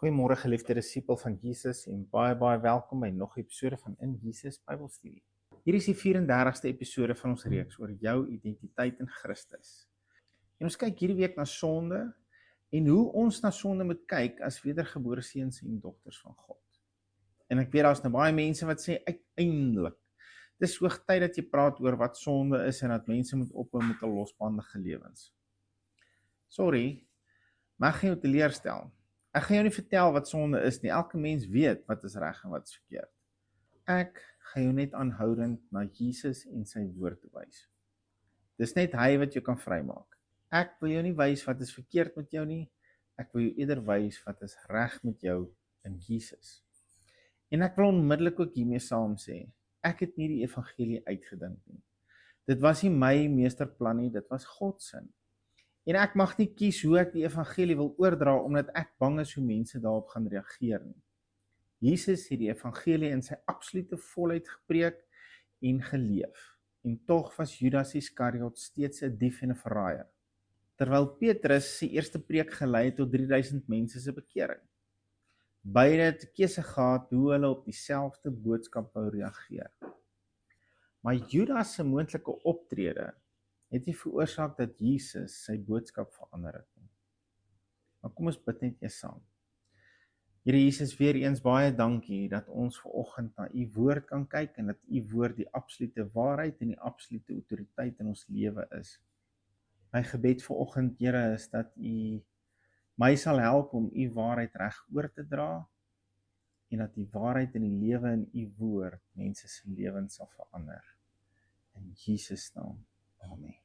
Goeiemôre geliefde disipel van Jesus en baie welkom by nog 'n episode van In Jesus Bybelstudie. Hier is die 34ste episode van ons reeks oor jou identiteit in Christus. En ons kyk hierdie week na sonde en hoe ons na sonde moet kyk as wedergebore seuns en dogters van God. En ek weet daar's nou baie mense wat sê uiteindelik, dis hoog tyd dat jy praat oor wat sonde is en dat mense moet ophou met hul losbandige lewens. Sorry, maar ek gaan jou teleurstel. Ek gaan jou nie vertel wat sonde is nie. Elke mens weet wat is reg en wat is verkeerd. Ek gaan jou net aanhoudend na Jesus en sy woord wys. Dis net hy wat jou kan vrymaak. Ek wil jou nie wys wat is verkeerd met jou nie. Ek wil jou eerder wys wat is reg met jou in Jesus. En ek wil onmiddellik ook hiermee saam sê, ek het nie die evangelie uitgedink nie. Dit was nie my meesterplan nie, dit was God se. En ek mag nie kies hoe ek die evangelie wil oordra, omdat ek bang is hoe mense daarop gaan reageer nie. Jesus het die evangelie in sy absolute volheid gepreek en geleef. En tog was Judas Iskariot steeds 'n dief en 'n verraaier. Terwyl Petrus sy eerste preek gelei het tot 3000 mense se bekering. Beide het 'n keuse gehad hoe hulle op dieselfde boodskap wou reageer. Maar Judas se moontlike optrede het nie veroorsaak dat Jesus sy boodskap verander het nie. Maar kom ons bid net eers saam. Here Jesus, weer eens baie dankie dat ons vanoggend na u woord kan kyk en dat u woord die absolute waarheid en die absolute autoriteit in ons lewe is. My gebed vanoggend, Here, is dat u my sal help om u waarheid reg oor te dra en dat die waarheid in die lewe in u woord mense se lewens sal verander. In Jesus naam. Amen.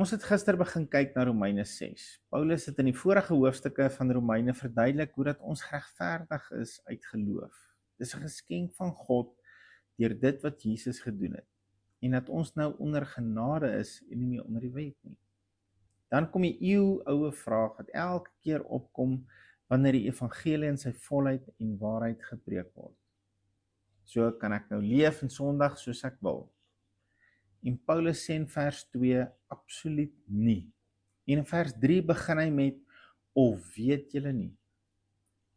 Ons het gister begin kyk na Romeine 6. Paulus het in die vorige hoofstukke van Romeine verduidelik hoe dat ons geregverdig is uit geloof. Dis 'n geskenk van God deur dit wat Jesus gedoen het. En dat ons nou onder genade is en nie meer onder die wet nie. Dan kom die eeuoue vraag wat elke keer opkom wanneer die evangelie in sy volheid en waarheid gepreek word. So kan ek nou leef in Sondag soos ek wil. En Paulus sê in vers 2, absoluut nie. En in vers 3 begin hy met, of weet julle nie?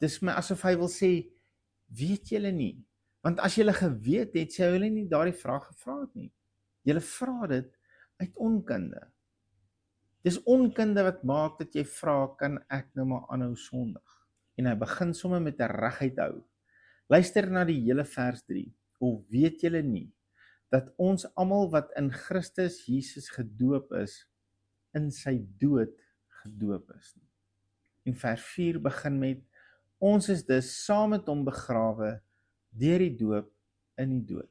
Dis my asof hy wil sê, weet julle nie? Want as julle geweet het, sou julle nie daardie vraag gevra het nie. Julle vra dit uit onkunde. Dis onkunde wat maak dat jy vra, kan ek nou maar aanhou sondig? En hy begin sommer met 'n reguit hou. Luister na die hele vers 3. Of weet julle nie, dat ons almal wat in Christus Jesus gedoop is, in sy dood gedoop is. En vers 4 begin met, ons is dus saam met hom begrawe deur die doop in die dood.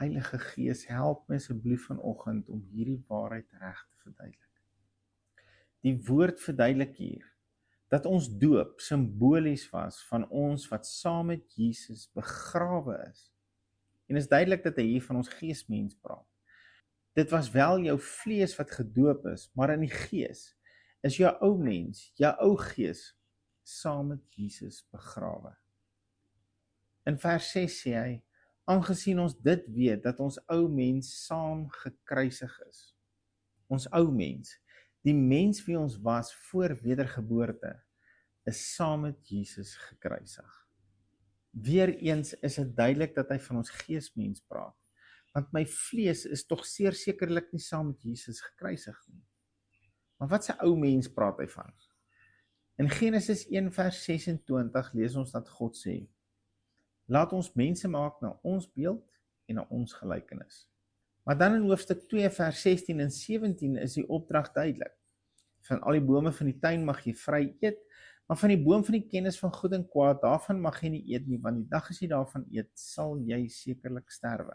Heilige Gees, help my asseblief vanoggend om hierdie waarheid reg te verduidelik. Die woord verduidelik hier, dat ons doop simbolies was van ons wat saam met Jesus begrawe is. En is duidelik dat hy hier van ons geesmens praat. Dit was wel jou vlees wat gedoop is, maar in die gees is jou ou mens, jou ou gees, saam met Jesus begrawe. In vers 6 sê hy, aangesien ons dit weet, dat ons ou mens saam gekruisig is. Ons ou mens, die mens wie ons was voor wedergeboorte, is saam met Jesus gekruisig. Weereens is dit duidelik dat hy van ons geesmens praat, want my vlees is tog sekerlik nie saam met Jesus gekruisig nie. Maar wat se ou mens praat hy van? In Genesis 1 vers 26 lees ons dat God sê, laat ons mense maak na ons beeld en na ons gelykenis. Maar dan in hoofstuk 2 vers 16 en 17 is die opdrag duidelik. Van al die bome van die tuin mag jy vry eet, maar van die boom van die kennis van goed en kwaad, daarvan mag jy nie eet nie, want die dag as jy daarvan eet, sal jy sekerlik sterwe.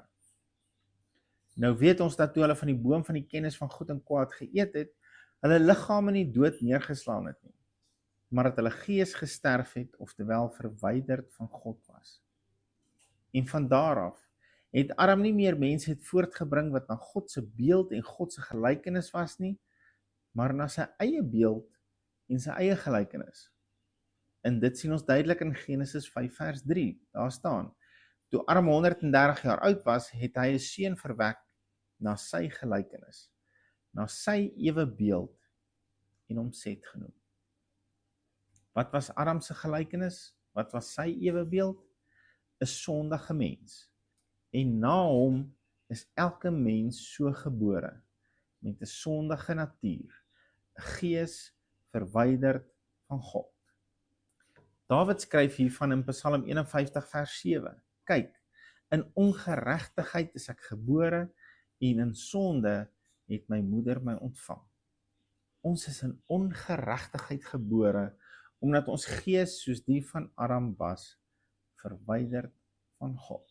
Nou weet ons dat toe hulle van die boom van die kennis van goed en kwaad geëet het, hulle liggame nie dood neergeslaan het nie, maar dat hulle gees gesterf het, oftewel verwyderd van God was. En van daar af het Adam nie meer mense het voortgebring wat na God se beeld en God se gelykenis was nie, maar na sy eie beeld en sy eie gelykenis. En dit sien ons duidelik in Genesis 5 vers 3. Daar staan, toe Adam 130 jaar oud was, het hy 'n seun verwek na sy gelykenis, na sy ewe beeld en hom Set genoem. Wat was Adam se gelykenis? Wat was sy ewebeeld? 'n sondige mens. En na hom is elke mens so gebore, met 'n sondige natuur, 'n gees verwyderd van God. Dawid skryf hiervan in Psalm 51 vers 7. Kyk, in ongeregtigheid is ek gebore, en in sonde het my moeder my ontvang. Ons is in ongeregtigheid gebore, omdat ons gees soos die van Adam was, verwyderd van God.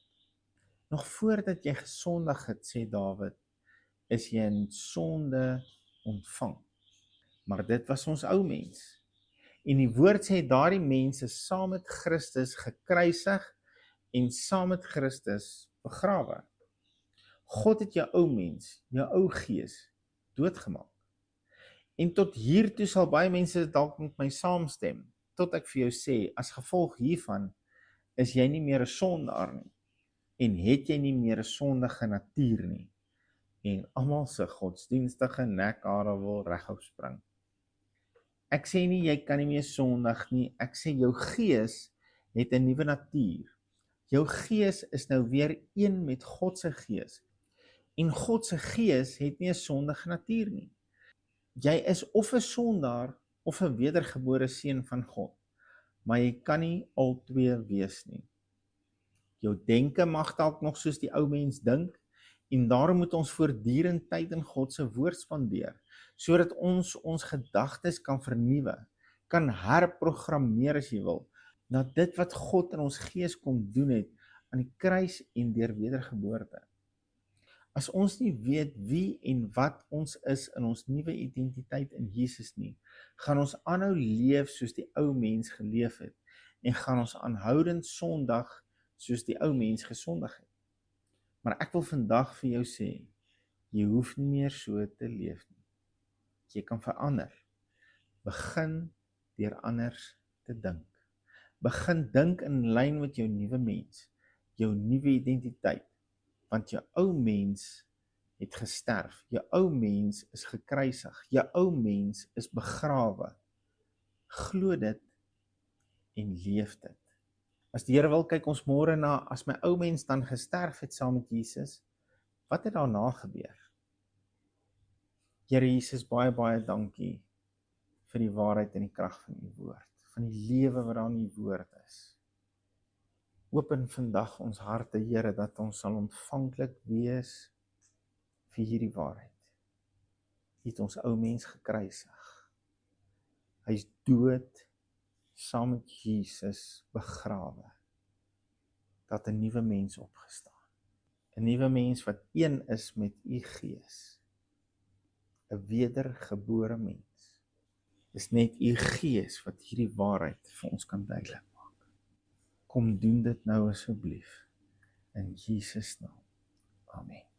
Nog voordat jy gesondig het, sê Dawid, is jy in sonde ontvang. Maar dit was ons ou mens. En die woord sê daardie mense saam met Christus gekruisig en saam met Christus begrawe. God het jou ou mens, jou ou gees, doodgemaak. En tot hiertoe sal baie mense dalk met my saamstem, tot ek vir jou sê, as gevolg hiervan, is jy nie meer 'n sondaar nie, en het jy nie meer 'n sondige natuur nie, en almal se godsdienstige nekhare wil regup spring. Ek sê nie jy kan nie meer sondig nie, ek sê jou gees het 'n nuwe natuur. Jou gees is nou weer een met God se gees. En God se gees het nie 'n sondige natuur nie. Jy is of 'n sondaar of 'n wedergebore seun van God, maar jy kan nie albei wees nie. Jou denke mag dalk nog soos die ou mens dink, en daarom moet ons voortdurend tyd in God se woord spandeer, sodat ons gedagtes kan vernuwe, kan herprogrammeer as jy wil, na dit wat God in ons gees kom doen het aan die kruis en deur wedergeboorte. As ons nie weet wie en wat ons is in ons nuwe identiteit in Jesus nie, gaan ons aanhou leef soos die ou mens geleef het, en gaan ons aanhoudend sondig soos die ou mens gesondig het. Maar ek wil vandag vir jou sê, jy hoef nie meer so te leef nie. Jy kan verander. Begin deur anders te dink. Begin dink in lyn met jou nuwe mens, jou nuwe identiteit, want jou ou mens het gesterf, jou ou mens is gekruisig, jou ou mens is begrawe. Glo dit en leef dit. As die Here wil, kyk ons môre na, as my ou mens dan gesterf het saam met Jesus, wat het daarna gebeur? Here Jesus, baie dankie vir die waarheid en die krag van u woord, van die lewe wat daar in u woord is. Open vandag ons harte, Here, dat ons sal ontvanklik wees vir hierdie waarheid. U het ons ou mens gekruisig. Hy is dood, saam met Jesus begrawe. Dat 'n nuwe mens opgestaan. 'n Nuwe mens wat een is met u gees. 'n Wedergebore mens. Dis net u gees wat hierdie waarheid vir ons kan duidelik maak. Kom doen dit nou asseblief in Jesus naam. Amen.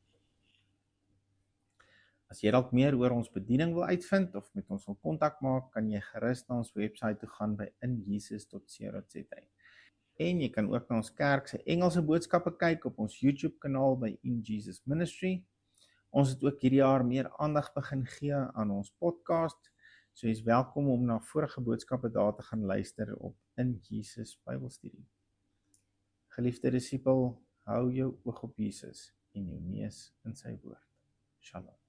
As jy dalk meer oor ons bediening wil uitvind of met ons wil kontak maak, kan jy gerus na ons webwerf toe gaan by injesus.co.za. En jy kan ook na ons kerk se Engelse boodskappe kyk op ons YouTube kanaal by In Jesus Ministry. Ons het ook hierdie jaar meer aandag begin gee aan ons podcast, so jy is welkom om na vorige boodskappe daar te gaan luister op In Jesus Bybelstudie. Geliefde disipel, hou jou oog op Jesus en jou neus in sy woord. Shalom.